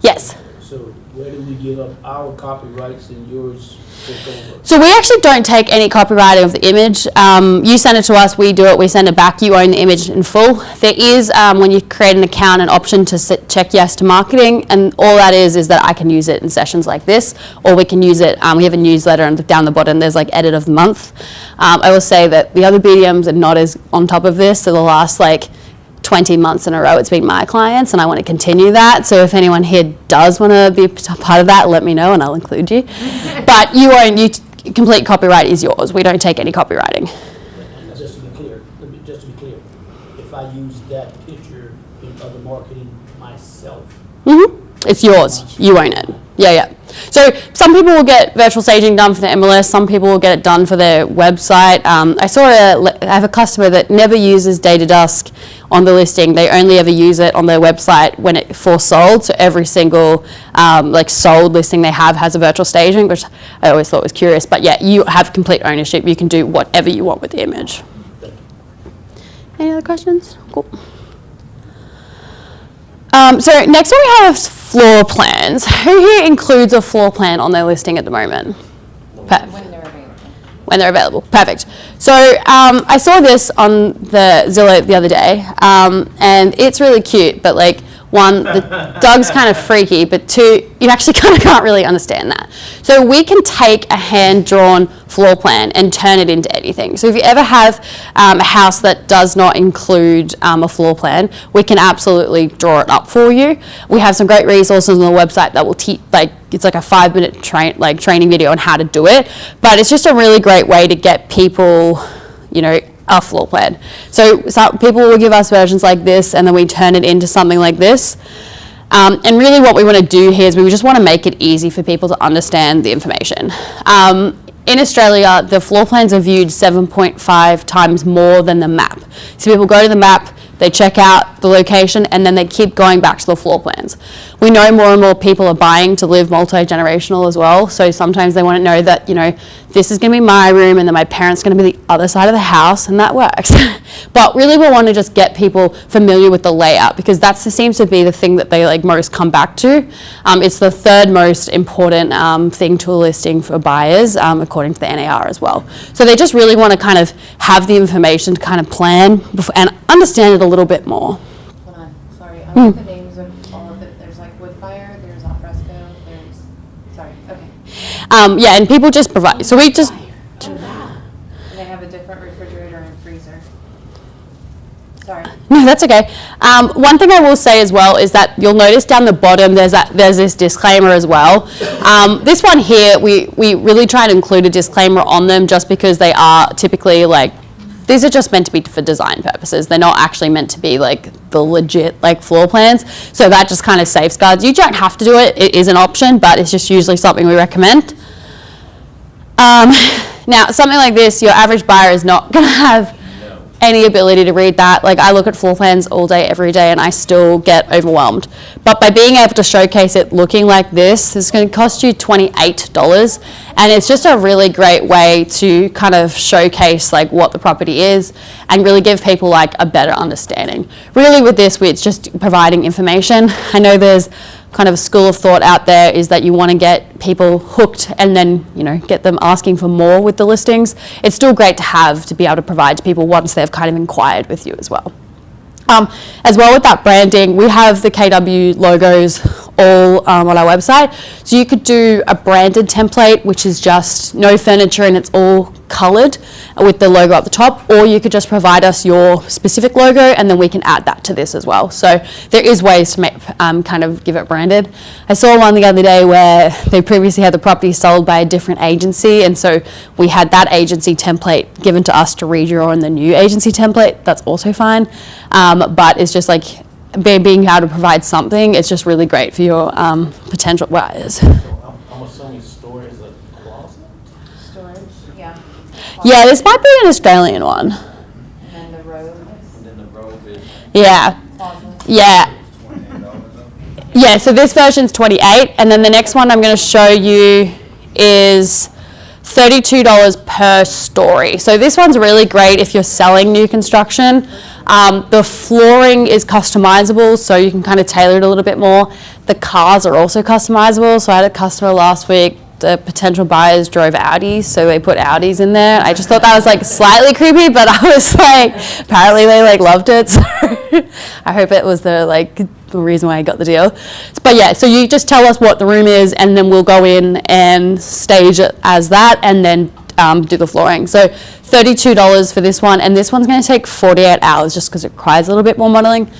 Yes? So where do we give up our copyrights and yours take over? So we actually don't take any copywriting of the image. You send it to us, we do it, we send it back, you own the image in full. There is, when you create an account, an option to check yes to marketing, and all that is that I can use it in sessions like this, or we can use it, we have a newsletter, and down the bottom there's like edit of the month. I will say that the other BDMs are not as on top of this, so the last like 20 months in a row it's been my clients, and I want to continue that. So if anyone here does want to be a part of that, let me know and I'll include you. But complete copyright is yours. We don't take any copywriting. And just to be clear, if I use that picture in other marketing myself, It's yours. You own it. Yeah. So some people will get virtual staging done for their MLS. Some people will get it done for their website. I have a customer that never uses Data Dusk on the listing. They only ever use it on their website when it for sold. So every single sold listing they have has a virtual staging, which I always thought was curious. But yeah, you have complete ownership. You can do whatever you want with the image. Any other questions? Cool. So next one we have floor plans. Who here includes a floor plan on their listing at the moment? When they're available. When they're available. Perfect. So I saw this on the Zillow the other day, and it's really cute, but like, one, the dog's kind of freaky, but two, you actually kind of can't really understand that. So we can take a hand-drawn floor plan and turn it into anything. So if you ever have a house that does not include a floor plan, we can absolutely draw it up for you. We have some great resources on the website that will teach, it's like a 5-minute training video on how to do it. But it's just a really great way to get people, a floor plan. So people will give us versions like this, and then we turn it into something like this. And really what we want to do here is we just want to make it easy for people to understand the information. In Australia, the floor plans are viewed 7.5 times more than the map. So people go to the map, they check out the location, and then they keep going back to the floor plans. We know more and more people are buying to live multi-generational as well. So sometimes they want to know that, this is going to be my room and then my parents going to be the other side of the house, and that works. But really we want to just get people familiar with the layout, because that seems to be the thing that they most come back to. It's the third most important thing to a listing for buyers, according to the NAR as well. So they just really want to kind of have the information to kind of plan and understand it a little bit more. Hold on, sorry, I like the names of all of it. There's like Woodfire, there's Alfresco, okay. Yeah, and people just provide, so we just... And they have a different refrigerator and freezer. Sorry. No, that's okay. One thing I will say as well is that you'll notice down the bottom there's this disclaimer as well. This one here, we really try to include a disclaimer on them just because they are typically these are just meant to be for design purposes. They're not actually meant to be the legit floor plans. So that just kind of safeguards. You don't have to do it. It is an option, but it's just usually something we recommend. Now, something like this, your average buyer is not going to have any ability to read that. I look at floor plans all day, every day, and I still get overwhelmed. But by being able to showcase it looking like this, it's going to cost you $28. And it's just a really great way to kind of showcase what the property is and really give people a better understanding. Really with this, it's just providing information. I know there's kind of a school of thought out there is that you want to get people hooked and then get them asking for more with the listings. It's still great to be able to provide to people once they've kind of inquired with you as well. As well with that branding, we have the KW logos all on our website. So you could do a branded template, which is just no furniture and it's all colored with the logo at the top, or you could just provide us your specific logo and then we can add that to this as well. So there is ways to make, kind of give it branded. I saw one the other day where they previously had the property sold by a different agency, and so we had that agency template given to us to redraw in the new agency template. That's also fine, but it's just being able to provide something. It's just really great for your potential buyers. I'm assuming storage is a closet? Storage, yeah. Yeah, this might be an Australian one. And then the road. And then the road is Yeah. Closet. Yeah. Yeah, so this version's 28, and then the next one I'm going to show you is $32 per story. So this one's really great if you're selling new construction. The flooring is customizable, so you can kind of tailor it a little bit more. The cars are also customizable. So I had a customer last week, the potential buyers drove Audis, so they put Audis in there. I just thought that was like slightly creepy, but I was like, apparently they like loved it. So I hope it was the reason why I got the deal. But yeah, so you just tell us what the room is, and then we'll go in and stage it as that, and then do the flooring. So $32 for this one, and this one's going to take 48 hours just because it requires a little bit more modeling.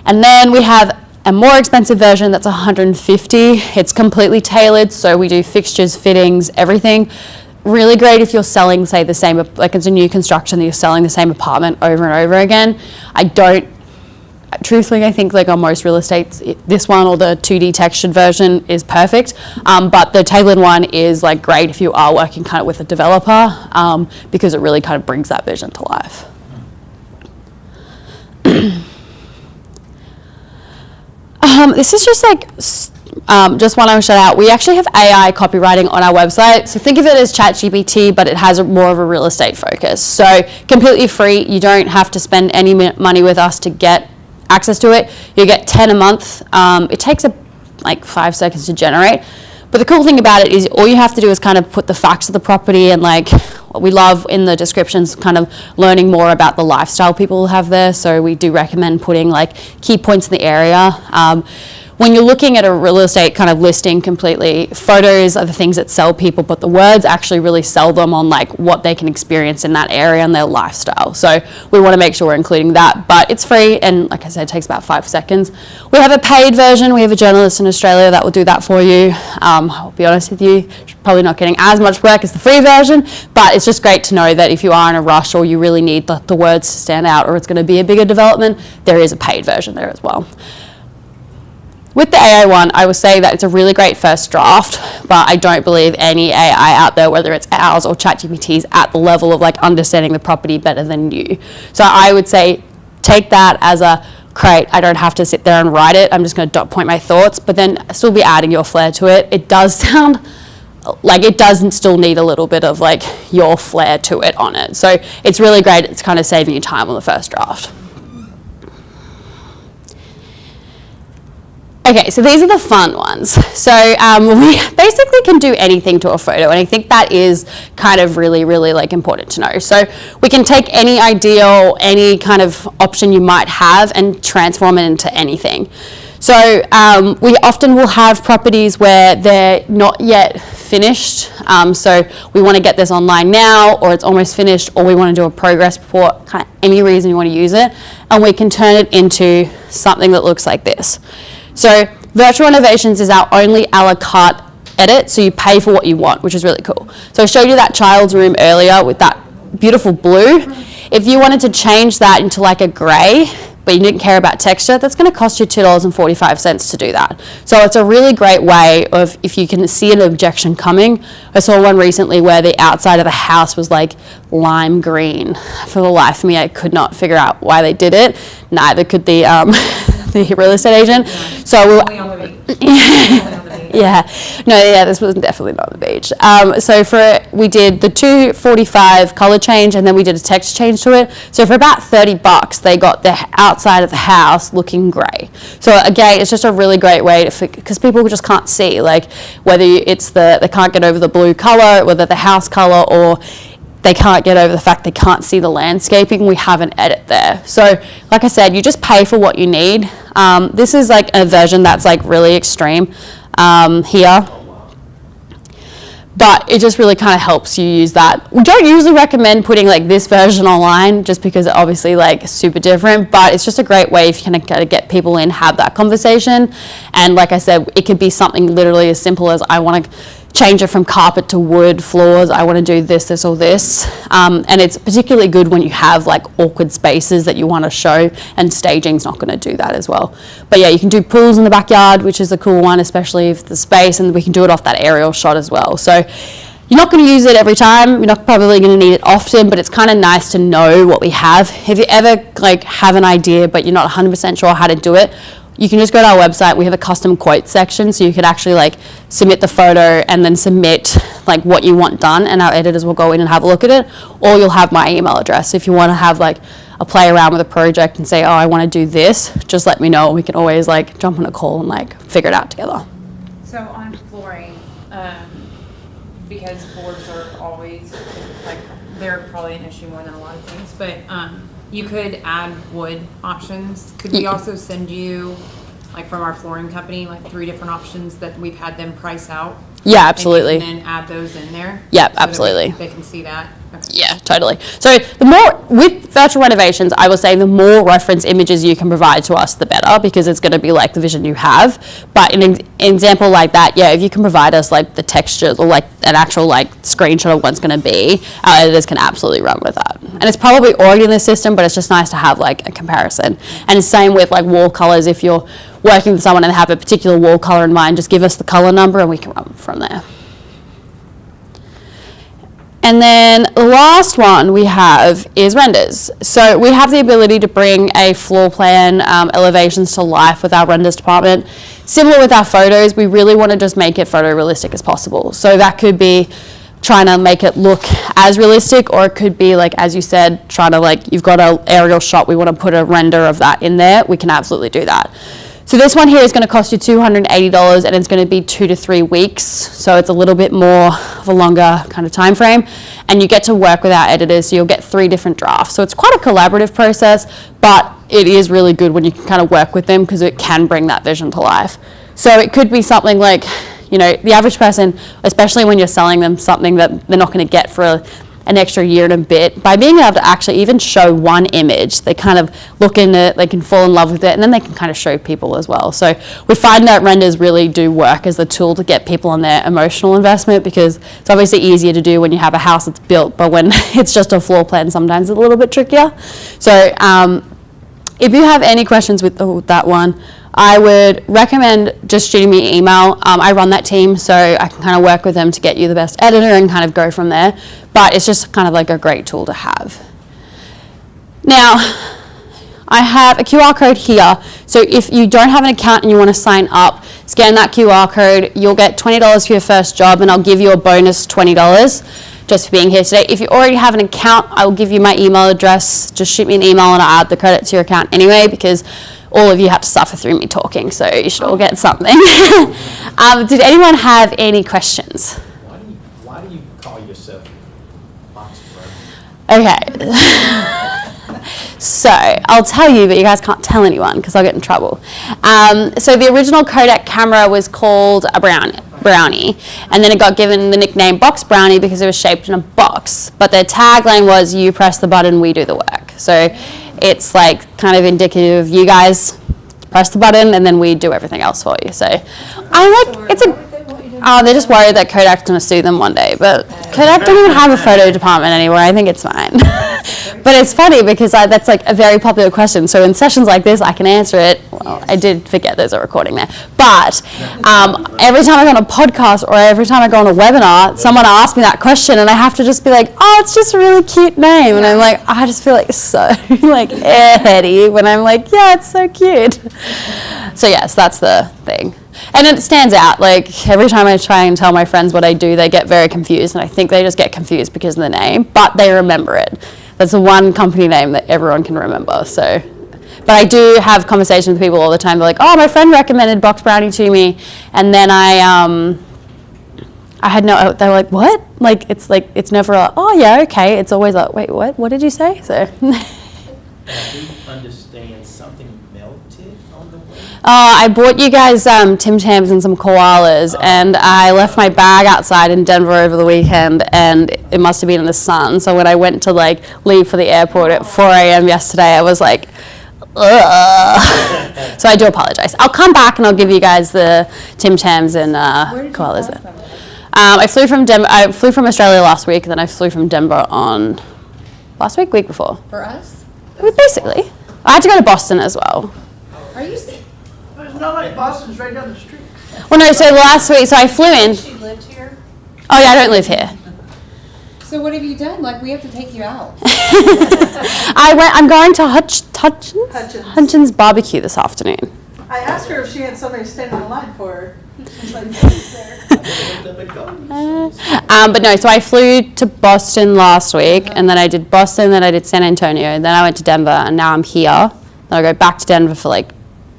And then we have a more expensive version that's $150. It's completely tailored, so we do fixtures, fittings, everything. Really great if you're selling, say, the same, like it's a new construction that you're selling the same apartment over and over again. Truthfully, I think like on most real estates, this one or the 2D textured version is perfect. But the tailored one is like great if you are working kind of with a developer, because it really kind of brings that vision to life. This is just like, just one I will shout out. We actually have AI copywriting on our website. So think of it as ChatGPT, but it has more of a real estate focus. So completely free. You don't have to spend any money with us to get access to it. You get 10 a month. It takes like 5 seconds to generate. But the cool thing about it is all you have to do is kind of put the facts of the property, and like what we love in the descriptions, kind of learning more about the lifestyle people have there. So we do recommend putting like key points in the area. When you're looking at a real estate kind of listing completely, photos are the things that sell people, but the words actually really sell them on like what they can experience in that area and their lifestyle. So we want to make sure we're including that, but it's free, and like I said, it takes about 5 seconds. We have a paid version. We have a journalist in Australia that will do that for you. I'll be honest with you, probably not getting as much work as the free version, but it's just great to know that if you are in a rush or you really need the words to stand out, or it's going to be a bigger development, there is a paid version there as well. With the AI one, I will say that it's a really great first draft, but I don't believe any AI out there, whether it's ours or ChatGPT's, at the level of like understanding the property better than you. So I would say take that as a great, I don't have to sit there and write it. I'm just going to dot point my thoughts, but then still be adding your flair to it. It does sound like it doesn't still need a little bit of like your flair to it on it. So it's really great. It's kind of saving you time on the first draft. Okay, so these are the fun ones. So we basically can do anything to a photo, and I think that is kind of really, really like important to know. So we can take any idea or any kind of option you might have and transform it into anything. So we often will have properties where they're not yet finished. So we want to get this online now, or it's almost finished, or we want to do a progress report, kind of any reason you want to use it, and we can turn it into something that looks like this. So Virtual Renovations is our only a la carte edit, so you pay for what you want, which is really cool. So I showed you that child's room earlier with that beautiful blue. If you wanted to change that into like a grey, but you didn't care about texture, that's going to cost you $2.45 to do that. So it's a really great way of, if you can see an objection coming. I saw one recently where the outside of the house was like lime green. For the life of me, I could not figure out why they did it. Neither could the the real estate agent. So Only on the beach. This was definitely not the beach. So we did the 245 color change, and then we did a text change to it. So for about $30, they got the outside of the house looking gray. So again, it's just a really great way to, because people just can't see, like whether it's they can't get over the blue color, whether the house color, or they can't get over the fact they can't see the landscaping. We have an edit there. So like I said, you just pay for what you need. This is like a version that's like really extreme here. But it just really kind of helps you use that. We don't usually recommend putting like this version online just because it obviously like super different, but it's just a great way if you kind of get people in, have that conversation. And like I said, it could be something literally as simple as I want to change it from carpet to wood floors. I want to do this, this, or this. And it's particularly good when you have like awkward spaces that you want to show, and staging's not going to do that as well. But yeah, you can do pools in the backyard, which is a cool one, especially if the space, and we can do it off that aerial shot as well. So you're not going to use it every time. You're not probably going to need it often, but it's kind of nice to know what we have. If you ever like have an idea, but you're not 100% sure how to do it, you can just go to our website. We have a custom quote section, so you could actually like submit the photo and then submit like what you want done, and our editors will go in and have a look at it, or you'll have my email address. If you want to have like a play around with a project and say, oh, I want to do this, just let me know. We can always like jump on a call and like figure it out together. So on flooring, because boards are always, like, they're probably an issue more than a lot of things, but you could add wood options. Could we also send you, like from our flooring company, like 3 different options that we've had them price out? Yeah, absolutely. And you can then add those in there? Yep, so that absolutely. they can see that? Okay. Yeah, totally. So the more, with virtual renovations, I will say the more reference images you can provide to us, the better, because it's going to be like the vision you have. But in an example like that, yeah, if you can provide us like the textures or like an actual like screenshot of what's going to be, our editors can absolutely run with that. And it's probably already in the system, but it's just nice to have like a comparison. And the same with like wall colors. If you're working with someone and have a particular wall color in mind, just give us the color number and we can run from there. And then the last one we have is renders. So we have the ability to bring a floor plan elevations to life with our renders department. Similar with our photos, we really want to just make it photorealistic as possible. So that could be trying to make it look as realistic, or it could be like, as you said, trying to like, you've got an aerial shot, we want to put a render of that in there. We can absolutely do that. So this one here is going to cost you $280, and it's going to be 2 to 3 weeks. So it's a little bit more of a longer kind of time frame, and you get to work with our editors. So you'll get 3 different drafts. So it's quite a collaborative process, but it is really good when you can kind of work with them, because it can bring that vision to life. So it could be something like, you know, the average person, especially when you're selling them something that they're not going to get for an extra year and a bit, by being able to actually even show one image, they kind of look in it, they can fall in love with it, and then they can kind of show people as well. So we find that renders really do work as the tool to get people on their emotional investment, because it's obviously easier to do when you have a house that's built, but when it's just a floor plan, sometimes it's a little bit trickier. So if you have any questions with that one, I would recommend just shooting me an email. I run that team, so I can kind of work with them to get you the best editor and kind of go from there. But it's just kind of like a great tool to have. Now, I have a QR code here. So if you don't have an account and you want to sign up, scan that QR code. You'll get $20 for your first job, and I'll give you a bonus $20 just for being here today. If you already have an account, I will give you my email address. Just shoot me an email and I'll add the credit to your account anyway, because all of you had to suffer through me talking, so you should all get something. Did anyone have any questions? Why do you call yourself Box Brownie? Okay. So I'll tell you, but you guys can't tell anyone because I'll get in trouble. So the original Kodak camera was called a Brownie, and then it got given the nickname Box Brownie because it was shaped in a box. But their tagline was, "You press the button, we do the work." So it's like kind of indicative of you guys press the button and then we do everything else for you. So I like, it's a, oh, they're just worried that Kodak's going to sue them one day, but Kodak don't even have a photo department anymore. I think it's fine. But it's funny because that's like a very popular question. So in sessions like this, I can answer it. Well, I did forget there's a recording there. But every time I go on a podcast or every time I go on a webinar, someone asks me that question and I have to just be like, oh, it's just a really cute name. And I'm like, I just feel like so like airheady when I'm like, yeah, it's so cute. So yes, that's the thing. And it stands out. Like every time I try and tell my friends what I do, they get very confused, and I think they just get confused because of the name, but they remember it. That's the one company name that everyone can remember. So, but I do have conversations with people all the time. They're like, "Oh, my friend recommended Box Brownie to me," and then I had no. They were like, "What?" Like it's never a, "Oh yeah, okay." It's always like, "Wait, what? What did you say?" So. I do understand something melted on the way. I bought you guys Tim Tams and some koalas, and I left my bag outside in Denver over the weekend, and it must have been in the sun. So when I went to like leave for the airport at 4 a.m. yesterday, I was like, ugh. So I do apologize. I'll come back and I'll give you guys the Tim Tams and koalas then. I flew from I flew from Australia last week, and then I flew from Denver on last week before. For us? Basically, I had to go to Boston as well. Are you? There's not like Boston's right down the street. Well, no, so last week, so I flew in. She lived here? Oh yeah, I don't live here. So what have you done? Like, we have to take you out. I'm going to Hutchins Barbecue this afternoon. I asked her if she had somebody standing in line for her. She's like, "Nobody's there." But no, so I flew to Boston last week, and then I did Boston, then I did San Antonio, then I went to Denver, and now I'm here. Then I'll go back to Denver for like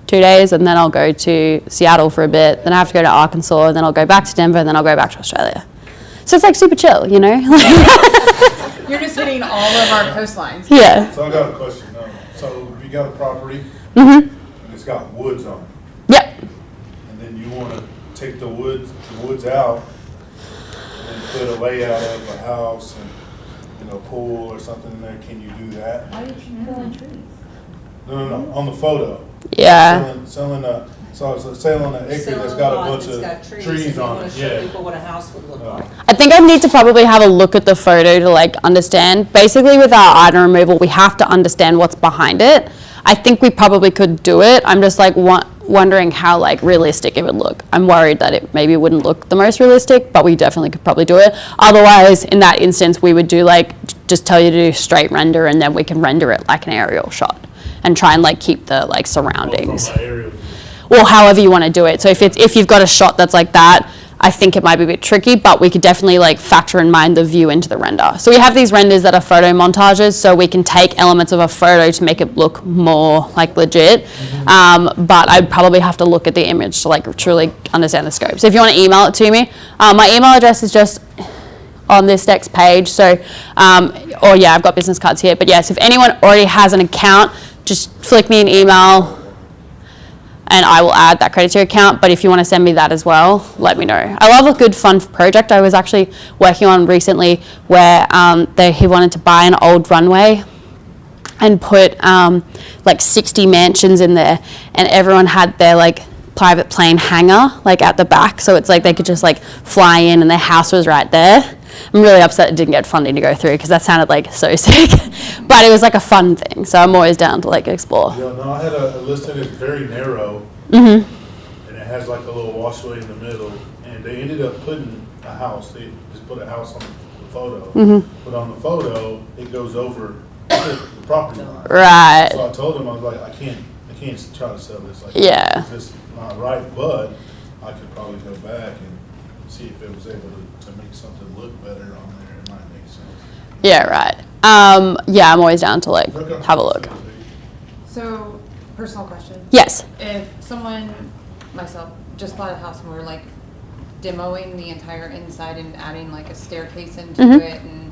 2 days, and then I'll go to Seattle for a bit, then I have to go to Arkansas, and then I'll go back to Denver, and then I'll go back to Australia. So it's like super chill, you know? You're just hitting all of our coastlines. Yeah. So I got a question. So if you got a property Mm-hmm. and it's got woods on it, Yep. and then you want to take the woods out and put a layout of a house and, pool or something in there, can you do that? Why did you pull in trees? No, on the photo. Yeah. Selling an acre that's got a bunch of trees on it, yeah. People what a house would look like. I think I need to probably have a look at the photo to like understand. Basically with our item removal, we have to understand what's behind it. I think we probably could do it. I'm just like wondering how like realistic it would look. I'm worried that it maybe wouldn't look the most realistic, but we definitely could probably do it. Otherwise, in that instance, we would do like, just tell you to do straight render, and then we can render it like an aerial shot and try and like keep the like surroundings. From my aerial. Or however you want to do it. So if you've got a shot that's like that, I think it might be a bit tricky, but we could definitely like factor in mind the view into the render. So we have these renders that are photo montages, so we can take elements of a photo to make it look more like legit. But I'd probably have to look at the image to like truly understand the scope. So if you want to email it to me, my email address is just on this next page. So, or yeah, I've got business cards here. But yes, if anyone already has an account, just flick me an email and I will add that credit to your account. But if you want to send me that as well, let me know. I love a good fun project I was actually working on recently where he wanted to buy an old runway and put like 60 mansions in there, and everyone had their like private plane hangar like at the back, so it's like they could just like fly in and their house was right there. I'm really upset it didn't get funding to go through because that sounded like so sick, but it was like a fun thing, so I'm always down to like explore. Yeah, no, I had a listing that's very narrow, Mm-hmm. and it has like a little washway in the middle, and they ended up putting a house. They just put a house on the photo, Mm-hmm. but on the photo it goes over the property line. Right. So I told him, I was like, I can't try to sell this like Yeah. that. It's just not right, but I could probably go back and see if it was able to make something look better on there. It might make sense. Yeah, right. Yeah, I'm always down to like have a look. So, personal question. Yes. If someone, myself, just bought a house and we're like demoing the entire inside and adding like a staircase into Mhm. it and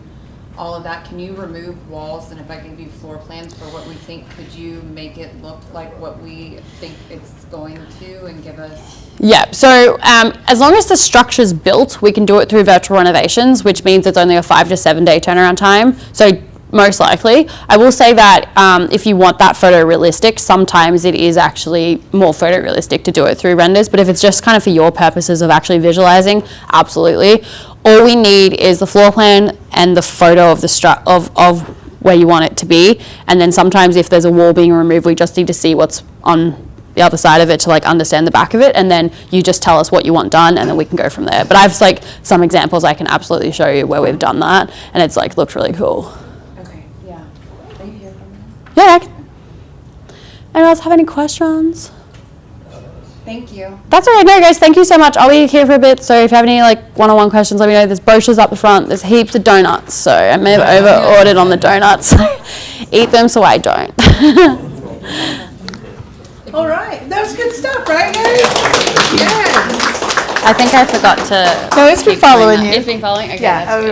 all of that, can you remove walls? And if I give you floor plans for what we think, could you make it look like what we think it's going to and give us? Yeah, so as long as the structure's built, we can do it through virtual renovations, which means it's only a 5 to 7 day turnaround time. So most likely. I will say that if you want that photorealistic, sometimes it is actually more photorealistic to do it through renders, but if it's just kind of for your purposes of actually visualizing, absolutely. All we need is the floor plan and the photo of the of where you want it to be, and then sometimes if there's a wall being removed, we just need to see what's on the other side of it to like understand the back of it, and then you just tell us what you want done, and then we can go from there. But I've like some examples I can absolutely show you where we've done that, and it's like looked really cool. Okay, yeah. Are you here from me? Yeah. Anyone else have any questions? Thank you. That's all right. No, guys, thank you so much. I'll be here for a bit, so if you have any like one-on-one questions, let me know. There's brochures up the front. There's heaps of donuts, so I may have over-ordered on the donuts. Eat them so I don't. All right, that was good stuff, right, guys? Yes. I think I forgot to. No, it's been keep doing following that. you. It's been following? Okay, Yeah, that's good.